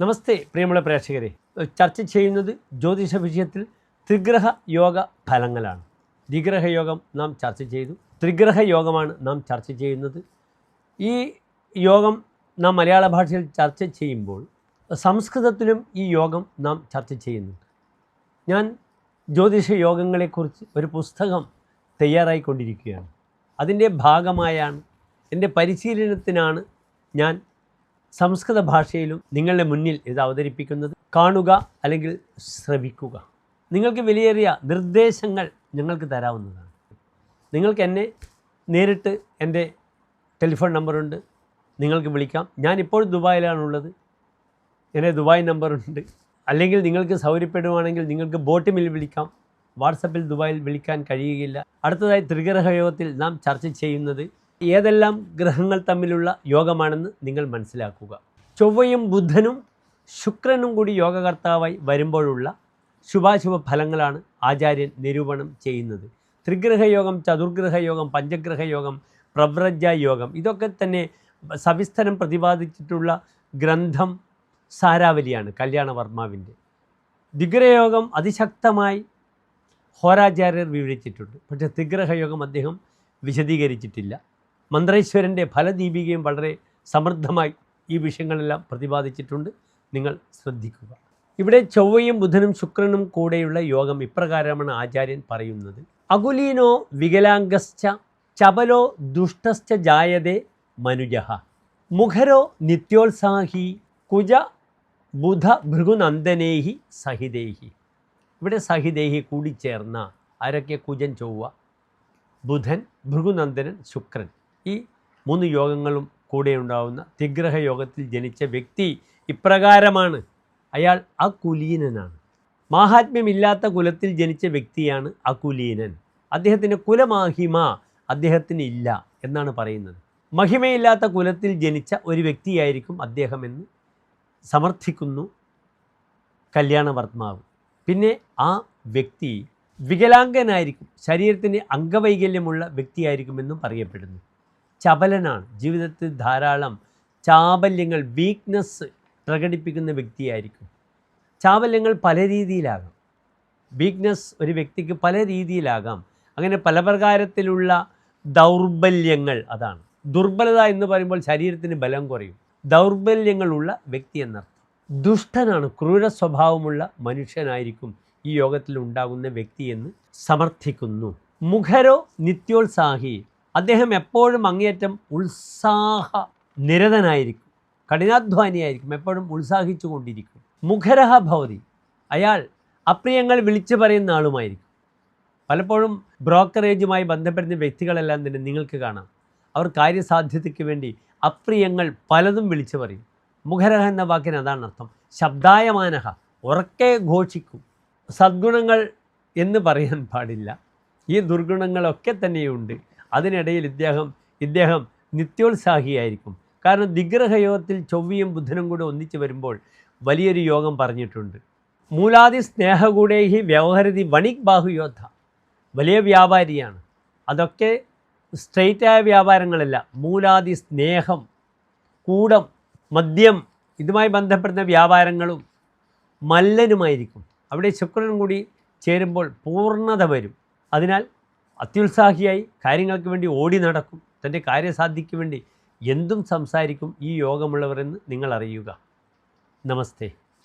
നമസ്തേ പ്രിയമുള്ള പ്രേക്ഷകരെ, ചർച്ച ചെയ്യുന്നത് ജ്യോതിഷ വിഷയത്തിൽ ത്രിഗ്രഹ യോഗ ഫലങ്ങളാണ്. ദ്വിഗ്രഹ യോഗം നാം ചർച്ച ചെയ്തു, ത്രിഗ്രഹ യോഗമാണ് നാം ചർച്ച ചെയ്യുന്നത്. ഈ യോഗം നാം മലയാള ഭാഷയിൽ ചർച്ച ചെയ്യുമ്പോൾ സംസ്കൃതത്തിലും ഈ യോഗം നാം ചർച്ച ചെയ്യുന്നുണ്ട്. ഞാൻ ജ്യോതിഷ യോഗങ്ങളെക്കുറിച്ച് ഒരു പുസ്തകം തയ്യാറായിക്കൊണ്ടിരിക്കുകയാണ്. അതിൻ്റെ ഭാഗമായാണ്, എൻ്റെ പരിശീലനത്തിനാണ് ഞാൻ സംസ്കൃത ഭാഷയിലും നിങ്ങളുടെ മുന്നിൽ ഇത് അവതരിപ്പിക്കുന്നത്. കാണുക അല്ലെങ്കിൽ ശ്രവിക്കുക. നിങ്ങൾക്ക് വിലയേറിയ നിർദ്ദേശങ്ങൾ ഞങ്ങൾക്ക് തരാവുന്നതാണ്. നിങ്ങൾക്ക് എന്നെ നേരിട്ട്, എൻ്റെ ടെലിഫോൺ നമ്പറുണ്ട്, നിങ്ങൾക്ക് വിളിക്കാം. ഞാനിപ്പോൾ ദുബായിലാണുള്ളത്, എൻ്റെ ദുബായ് നമ്പറുണ്ട്. അല്ലെങ്കിൽ നിങ്ങൾക്ക് സൗകര്യപ്പെടുവാണെങ്കിൽ നിങ്ങൾക്ക് ബോട്ടിമിൽ വിളിക്കാം. വാട്സപ്പിൽ ദുബായിൽ വിളിക്കാൻ കഴിയുകയില്ല. അടുത്തതായി ത്രിഗ്രഹ യോഗത്തിൽ നാം ചർച്ച ചെയ്യുന്നത് ഏതെല്ലാം ഗ്രഹങ്ങൾ തമ്മിലുള്ള യോഗമാണെന്ന് നിങ്ങൾ മനസ്സിലാക്കുക. ചൊവ്വയും ബുധനും ശുക്രനും കൂടി യോഗകർത്താവായി വരുമ്പോഴുള്ള ശുഭാശുഭ ഫലങ്ങളാണ് ആചാര്യൻ നിരൂപണം ചെയ്യുന്നത്. ത്രിഗ്രഹയോഗം, ചതുർഗ്രഹയോഗം, പഞ്ചഗ്രഹയോഗം, പ്രവ്രജ യോഗം, ഇതൊക്കെ തന്നെ സവിസ്തരം പ്രതിപാദിച്ചിട്ടുള്ള ഗ്രന്ഥം സാരാവലിയാണ് കല്യാണവർമാവിൻ്റെ. ദ്വിഗ്രഹയോഗം അതിശക്തമായി ഹോരാചാര്യർ വിവരിച്ചിട്ടുണ്ട്. പക്ഷേ ത്രിഗ്രഹയോഗം അദ്ദേഹം വിശദീകരിച്ചിട്ടില്ല. മന്ത്രേശ്വരൻ്റെ ഫലദീപികയും വളരെ സമൃദ്ധമായി ഈ വിഷയങ്ങളെല്ലാം പ്രതിപാദിച്ചിട്ടുണ്ട്. നിങ്ങൾ ശ്രദ്ധിക്കുക. ഇവിടെ ചൊവ്വയും ബുധനും ശുക്രനും കൂടെയുള്ള യോഗം ഇപ്രകാരമാണ് ആചാര്യൻ പറയുന്നത്. അകുലീനോ വികലാംഗശ്ച ചപലോ ദുഷ്ടശ്ച ജായതേ മനുജഃ മുഖരോ നിത്യോത്സാഹി കുജ ബുധ ഭൃഗുനന്ദനേഹി സഹിതേഹി. ഇവിടെ സഹിതേഹി കൂടിച്ചേർന്ന ആരൊക്കെ? കുജൻ ചൊവ്വ, ബുധൻ, ഭൃഗുനന്ദനൻ, ശുക്രൻ. ഈ മൂന്ന് യോഗങ്ങളും കൂടെ ഉണ്ടാവുന്ന ത്രിഗ്രഹ യോഗത്തിൽ ജനിച്ച വ്യക്തി ഇപ്രകാരമാണ്. അയാൾ അകുലീനനാണ്. മാഹാത്മ്യമില്ലാത്ത കുലത്തിൽ ജനിച്ച വ്യക്തിയാണ് അകുലീനൻ. അദ്ദേഹത്തിന് കുലമാഹിമ അദ്ദേഹത്തിന് ഇല്ല എന്നാണ് പറയുന്നത്. മഹിമയില്ലാത്ത കുലത്തിൽ ജനിച്ച ഒരു വ്യക്തിയായിരിക്കും അദ്ദേഹമെന്ന് സമർത്ഥിക്കുന്നു കല്യാണവർമാവ്. പിന്നെ ആ വ്യക്തി വികലാംഗനായിരിക്കും, ശരീരത്തിന് അംഗവൈകല്യമുള്ള വ്യക്തിയായിരിക്കുമെന്നും പറയപ്പെടുന്നു. ചപലനാണ്, ജീവിതത്തിൽ ധാരാളം ചാബല്യങ്ങൾ, വീക്ക്നെസ് പ്രകടിപ്പിക്കുന്ന വ്യക്തിയായിരിക്കും. ചാബല്യങ്ങൾ പല രീതിയിലാകാം. വീക്ക്നെസ് ഒരു വ്യക്തിക്ക് പല രീതിയിലാകാം. അങ്ങനെ പല പ്രകാരത്തിലുള്ള ദൗർബല്യങ്ങൾ, അതാണ് ദുർബലത എന്ന് പറയുമ്പോൾ ശരീരത്തിന് ബലം കുറയും. ദൗർബല്യങ്ങളുള്ള വ്യക്തി എന്നർത്ഥം. ദുഷ്ടനാണ്, ക്രൂര സ്വഭാവമുള്ള മനുഷ്യനായിരിക്കും ഈ യോഗത്തിൽ ഉണ്ടാകുന്ന വ്യക്തിയെന്ന് സമർത്ഥിക്കുന്നു. മുഖരോ നിത്യോത്സാഹി, അദ്ദേഹം എപ്പോഴും അങ്ങേയറ്റം ഉത്സാഹ നിരതനായിരിക്കും, കഠിനാധ്വാനിയായിരിക്കും, എപ്പോഴും ഉത്സാഹിച്ചു കൊണ്ടിരിക്കും. മുഖരഹ ഭവതി, അയാൾ അപ്രിയങ്ങൾ വിളിച്ചു പറയുന്ന ആളുമായിരിക്കും. പലപ്പോഴും ബ്രോക്കറേജുമായി ബന്ധപ്പെടുന്ന വ്യക്തികളെല്ലാം തന്നെ നിങ്ങൾക്ക് കാണാം, അവർ കാര്യസാധ്യതയ്ക്ക് വേണ്ടി അപ്രിയങ്ങൾ പലതും വിളിച്ചു പറയും. മുഖരഹ എന്ന വാക്കിന് അതാണ് അർത്ഥം. ശബ്ദായമാനഹ, ഉറക്കെ ഘോഷിക്കും. സദ്ഗുണങ്ങൾ എന്ന് പറയാൻ പാടില്ല, ഈ ദുർഗുണങ്ങളൊക്കെ തന്നെയുണ്ട്. അതിനിടയിൽ ഇദ്ദേഹം നിത്യോത്സാഹിയായിരിക്കും. കാരണം ദ്വിഗ്രഹയോഗത്തിൽ ചൊവ്വയും ബുധനും കൂടെ ഒന്നിച്ച് വരുമ്പോൾ വലിയൊരു യോഗം പറഞ്ഞിട്ടുണ്ട്. മൂലാദി സ്നേഹകൂടേഹി വ്യവഹരതി വണിക് ബാഹുയോദ്ധ, വലിയ വ്യാപാരിയാണ്. അതൊക്കെ സ്ട്രെയിറ്റായ വ്യാപാരങ്ങളല്ല. മൂലാദി സ്നേഹം, കൂടം, മദ്യം, ഇതുമായി ബന്ധപ്പെടുന്ന വ്യാപാരങ്ങളും മല്ലനുമായിരിക്കും. അവിടെ ശുക്രനും കൂടി ചേരുമ്പോൾ പൂർണ്ണത വരും. അതിനാൽ അത്യുത്സാഹിയായി കാര്യങ്ങൾക്ക് വേണ്ടി ഓടി നടക്കും. തൻ്റെ കാര്യസാധ്യതയ്ക്ക് വേണ്ടി എന്തും സംസാരിക്കും ഈ യോഗമുള്ളവരെന്ന് നിങ്ങൾ അറിയുക. നമസ്തേ.